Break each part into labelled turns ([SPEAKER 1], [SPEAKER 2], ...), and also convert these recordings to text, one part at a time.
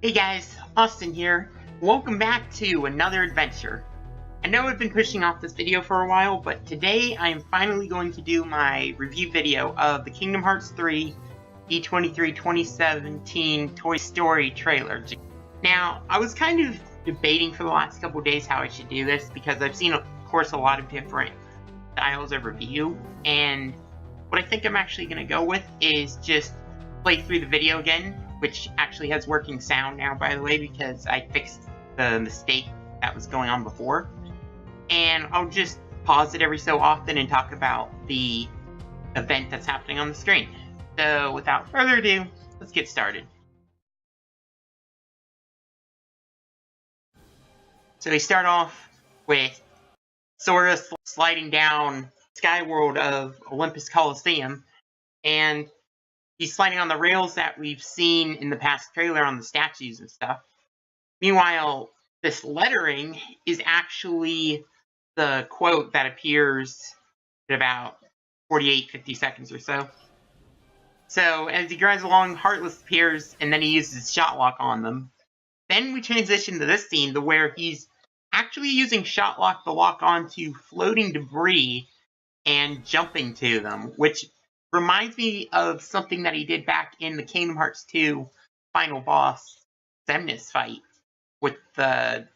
[SPEAKER 1] Hey guys, Austin here. Welcome back to another adventure. I know I've been pushing off this video for a while, but today I am finally going to do my review video of the Kingdom Hearts 3 D23 2017 Toy Story trailer. Now, I was kind of debating for the last couple days how I should do this because I've seen, of course, a lot of different styles of review, and what I think I'm actually going to go with is just play through the video again, which actually has working sound now, by the way, because I fixed the mistake that was going on before. And I'll just pause it every so often and talk about the event that's happening on the screen. So without further ado, let's get started. So we start off with Sora sliding down Sky World of Olympus Coliseum, and he's sliding on the rails that we've seen in the past trailer on the statues and stuff. Meanwhile, this lettering is actually the quote that appears at about 48-50 seconds or so. So as he drives along, Heartless appears, and then he uses Shot Lock on them. Then we transition to this scene where he's actually using Shot Lock to lock onto floating debris and jumping to them, which reminds me of something that he did back in the Kingdom Hearts 2 final boss Xemnas fight with the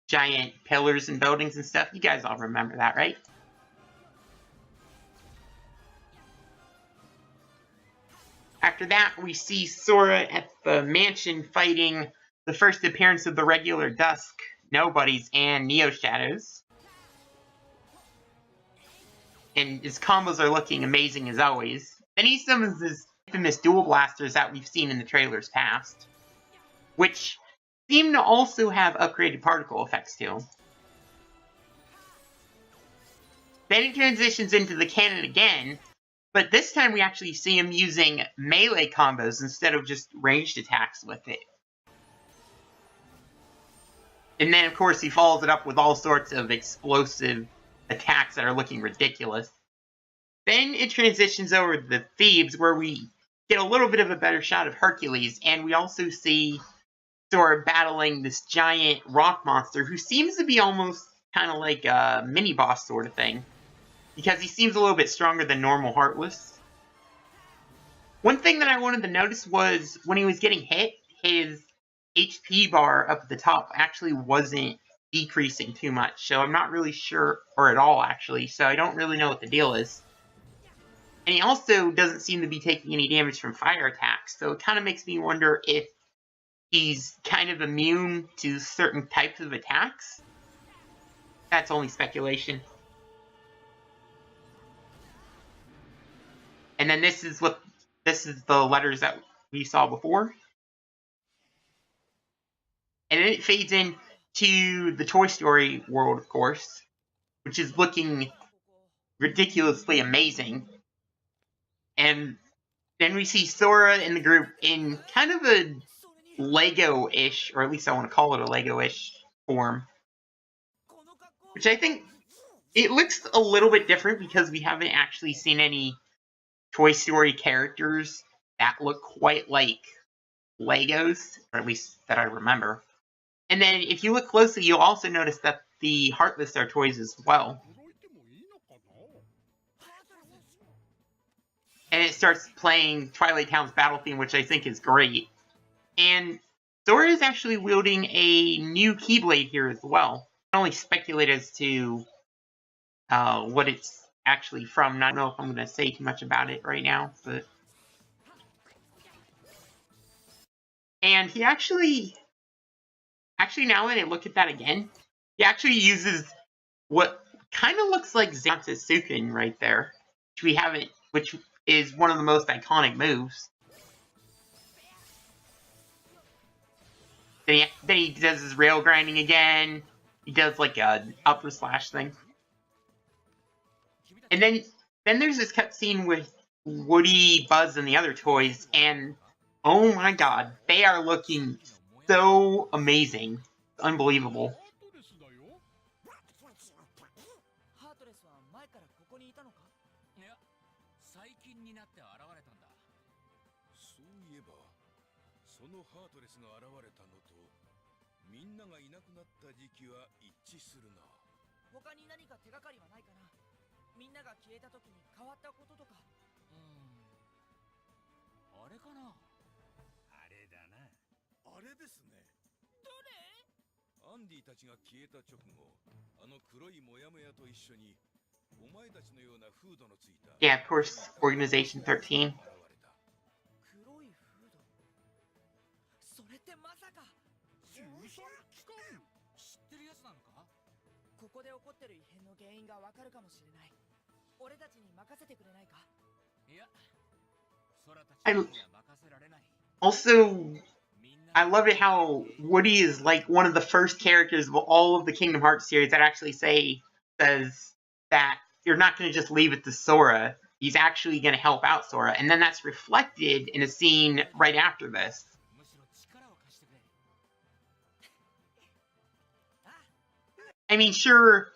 [SPEAKER 1] giant pillars and buildings and stuff. You guys all remember that, right? After that, we see Sora at the mansion fighting the first appearance of the regular Dusk, Nobodies, and Neo Shadows. And his combos are looking amazing as always. Then he summons his infamous dual blasters that we've seen in the trailers past, which seem to also have upgraded particle effects to them. Then he transitions into the cannon again, but this time we actually see him using melee combos instead of just ranged attacks with it. And then, of course, he follows it up with all sorts of explosive attacks that are looking ridiculous. Then it transitions over to the Thebes, where we get a little bit of a better shot of Hercules, and we also see Sora battling this giant rock monster who seems to be almost kind of like a mini-boss sort of thing, because he seems a little bit stronger than normal Heartless. One thing that I wanted to notice was when he was getting hit, his HP bar up at the top actually wasn't decreasing too much, so I'm not really sure, or at all actually, so I don't really know what the deal is. And he also doesn't seem to be taking any damage from fire attacks, so it kind of makes me wonder if he's kind of immune to certain types of attacks. That's only speculation. And then this is the letters that we saw before. And then it fades into the Toy Story world, of course, which is looking ridiculously amazing. And then we see Sora in the group in kind of a Lego-ish, or at least I want to call it a Lego-ish form. Which I think, it looks a little bit different because we haven't actually seen any Toy Story characters that look quite like Legos, or at least that I remember. And then if you look closely, you'll also notice that the Heartless are toys as well. And it starts playing Twilight Town's battle theme, which I think is great. And Sora is actually wielding a new Keyblade here as well. I can only speculate as to what it's actually from. I don't know if I'm going to say too much about it right now, but... And he actually, now that I look at that again, he actually uses what kind of looks like Xanta's Sukin right there, which is one of the most iconic moves. Then he does his rail grinding again. He does like an upper slash thing. And then there's this cutscene with Woody, Buzz, and the other toys, and oh my god, they are looking so amazing. Unbelievable.
[SPEAKER 2] そのハートレスが現れたのとみんながいなくなった時期は一致するな。
[SPEAKER 3] 他に何か手がかりはないかな。みんなが消えた時に変わったこととか。
[SPEAKER 4] あれかな。
[SPEAKER 2] あれだな。あれですね。
[SPEAKER 3] どれ？
[SPEAKER 2] アンディたちが消えた直後、あの黒いモヤモヤと一緒にお前たちのようなフードのついた
[SPEAKER 1] Yeah, of course, Organization 13.
[SPEAKER 3] 黒いフード。それってまさか
[SPEAKER 4] 注射機関。知ってるやつなのか。
[SPEAKER 3] ここで起こってる異変の原因がわかるかもしれない。俺たちに任せてくれないか。
[SPEAKER 4] いや、空たちには任せられない。
[SPEAKER 1] Also, I love it how Woody is like one of the first characters of all of the Kingdom Hearts series that actually says that you're not going to just leave it to Sora. He's actually going to help out Sora. And then that's reflected in a scene right after this. I mean, sure,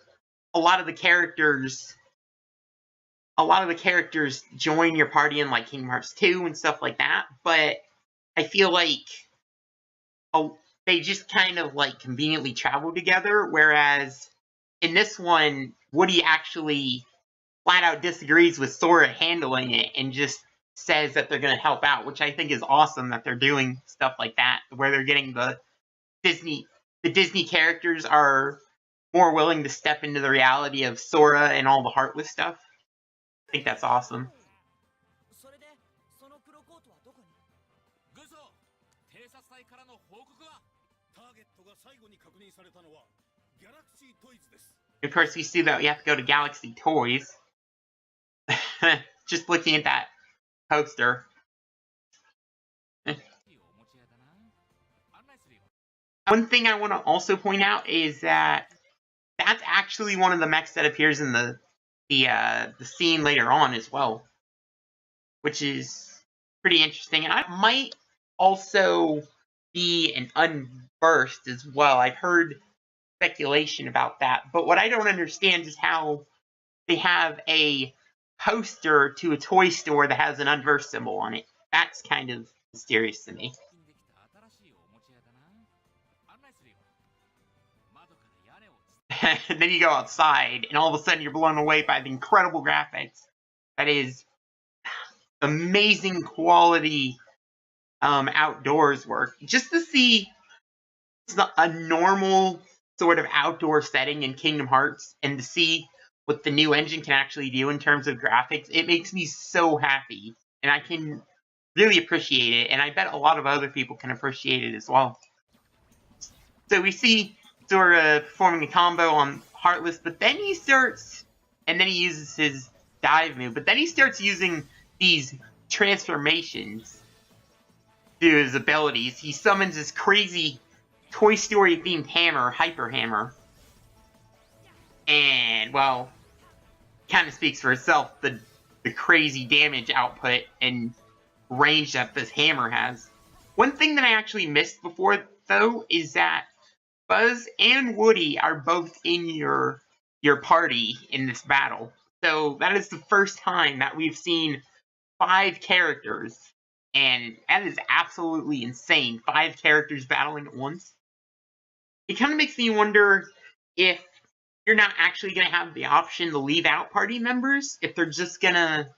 [SPEAKER 1] a lot of the characters join your party in like Kingdom Hearts 2 and stuff like that, but I feel like they just kind of like conveniently travel together, whereas in this one, Woody actually flat out disagrees with Sora handling it and just says that they're going to help out, which I think is awesome that they're doing stuff like that, where they're getting the Disney characters are more willing to step into the reality of Sora and all the Heartless stuff. I think that's awesome. Of course, we see that we have to go to Galaxy Toys. Just looking at that poster. One thing I want to also point out is that that's actually one of the mechs that appears in the scene later on as well, which is pretty interesting. And it might also be an unburst as well. I've heard speculation about that, but what I don't understand is how they have a poster to a toy store that has an unversed symbol on it. That's kind of mysterious to me. And then you go outside, and all of a sudden you're blown away by the incredible graphics. That is amazing quality outdoors work. Just to see a normal sort of outdoor setting in Kingdom Hearts, and to see what the new engine can actually do in terms of graphics, it makes me so happy. And I can really appreciate it, and I bet a lot of other people can appreciate it as well. So we see Sora performing a combo on Heartless, but then he starts, and then he uses his dive move, but then he starts using these transformations through his abilities. He summons this crazy Toy Story themed hammer, Hyper Hammer. And, well, kind of speaks for itself, the crazy damage output and range that this hammer has. One thing that I actually missed before, though, is that Buzz and Woody are both in your party in this battle. So that is the first time that we've seen 5 characters, and that is absolutely insane. 5 characters battling at once. It kind of makes me wonder if you're not actually going to have the option to leave out party members, if they're just going to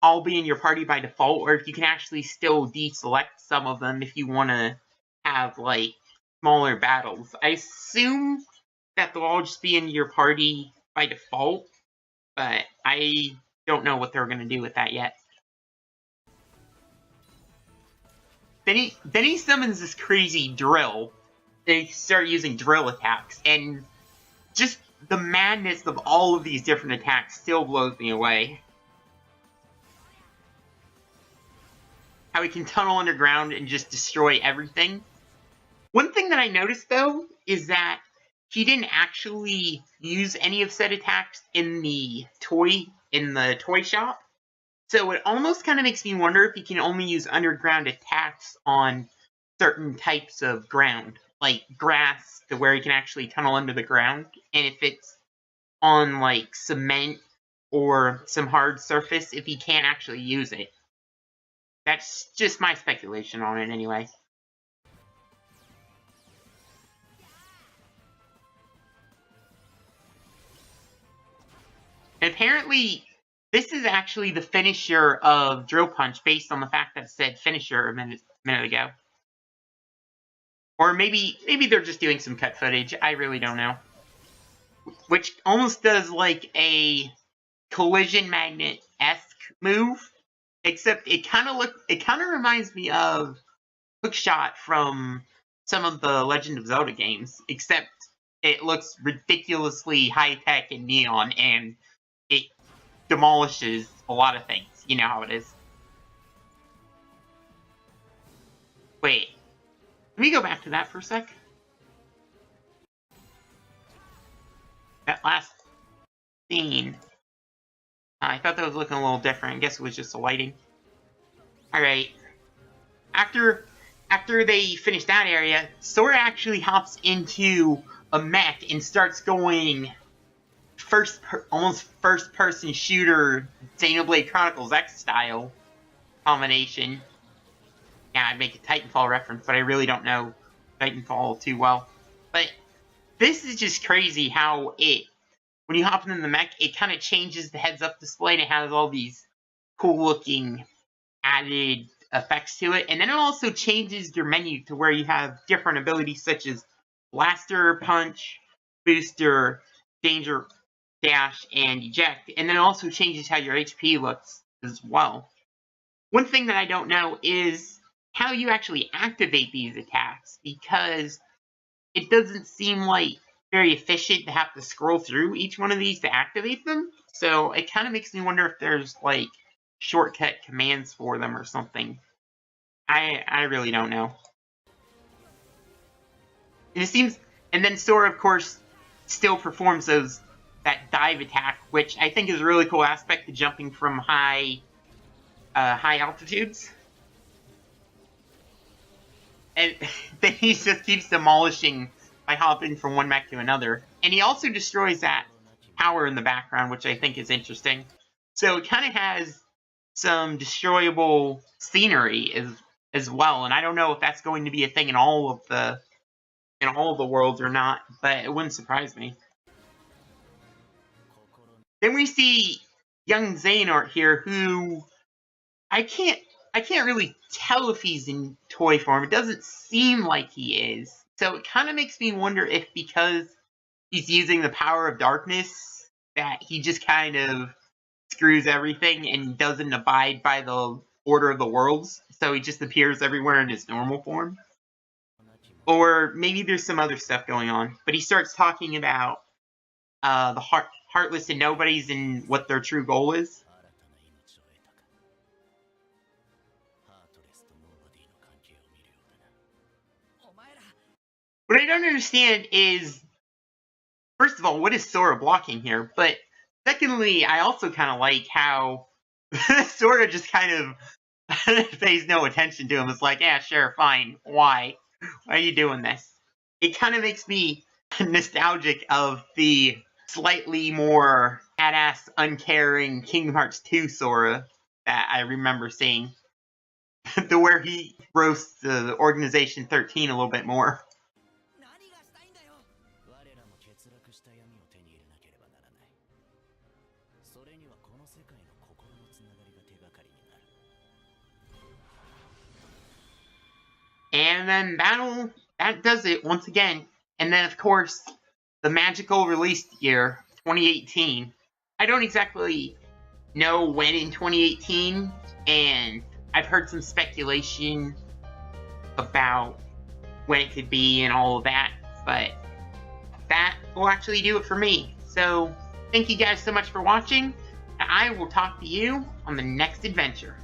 [SPEAKER 1] all be in your party by default, or if you can actually still deselect some of them if you want to have, like, smaller battles. I assume that they'll all just be in your party by default, but I don't know what they're going to do with that yet. Then he summons this crazy drill. They start using drill attacks, and just the madness of all of these different attacks still blows me away. How he can tunnel underground and just destroy everything. One thing that I noticed, though, is that he didn't actually use any of said attacks in the toy shop. So it almost kind of makes me wonder if he can only use underground attacks on certain types of ground, like grass, to where he can actually tunnel under the ground. And if it's on, like, cement or some hard surface, if he can't actually use it. That's just my speculation on it, anyway. Apparently, this is actually the finisher of Drill Punch based on the fact that it said finisher a minute ago. Or maybe they're just doing some cut footage. I really don't know. Which almost does like a collision magnet-esque move, except it kind of reminds me of Hookshot from some of the Legend of Zelda games, except it looks ridiculously high-tech and neon, and it demolishes a lot of things. You know how it is. Wait. Let me go back to that for a sec. That last scene. I thought that was looking a little different. I guess it was just the lighting. Alright. After they finish that area, Sora actually hops into a mech and starts going almost first-person shooter Xenoblade Chronicles X style combination. Yeah, I'd make a Titanfall reference, but I really don't know Titanfall too well. But this is just crazy how when you hop in the mech, it kind of changes the heads-up display, and it has all these cool-looking added effects to it. And then it also changes your menu to where you have different abilities such as Blaster, Punch, Booster, Danger, Dash, and Eject. And then it also changes how your HP looks as well. One thing that I don't know is how you actually activate these attacks, because it doesn't seem like very efficient to have to scroll through each one of these to activate them. So it kind of makes me wonder if there's like shortcut commands for them or something. I really don't know. And it seems, and then Sora, of course, still performs that dive attack, which I think is a really cool aspect to jumping from high altitudes. And then he just keeps demolishing by hopping from one mech to another. And he also destroys that tower in the background, which I think is interesting. So it kind of has some destroyable scenery as well. And I don't know if that's going to be a thing in all of the worlds or not, but it wouldn't surprise me. Then we see young Xehanort here, who I can't really tell if he's in toy form. It doesn't seem like he is. So it kind of makes me wonder if because he's using the power of darkness, that he just kind of screws everything and doesn't abide by the order of the worlds. So he just appears everywhere in his normal form. Or maybe there's some other stuff going on. But he starts talking about the heartless and nobodies and what their true goal is. What I don't understand is, first of all, what is Sora blocking here? But secondly, I also kind of like how Sora just kind of pays no attention to him. It's like, yeah, sure, fine. Why? Why are you doing this? It kind of makes me nostalgic of the slightly more badass, uncaring Kingdom Hearts 2 Sora that I remember seeing. To where he roasts the Organization 13 a little bit more. And then that does it once again. And then, of course, the magical release year, 2018. I don't exactly know when in 2018, and I've heard some speculation about when it could be and all of that, but that will actually do it for me. So, thank you guys so much for watching, and I will talk to you on the next adventure.